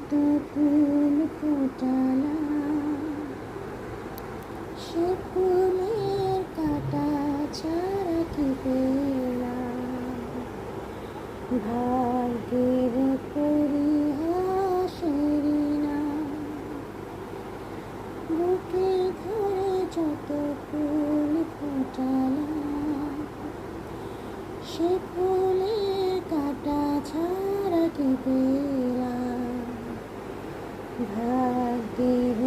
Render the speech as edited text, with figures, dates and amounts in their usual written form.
যত ফুল ফোটালাম, সে ফুলের কাঁটা ছাড়া কি পেলাম। ভাগ্যের পরিহাসেরই নাম, বুকে ধরে যত ফুল ফোটালাম, সে ফুলের কাঁটা ছাড়া কি পেলাম। ভাগ্যের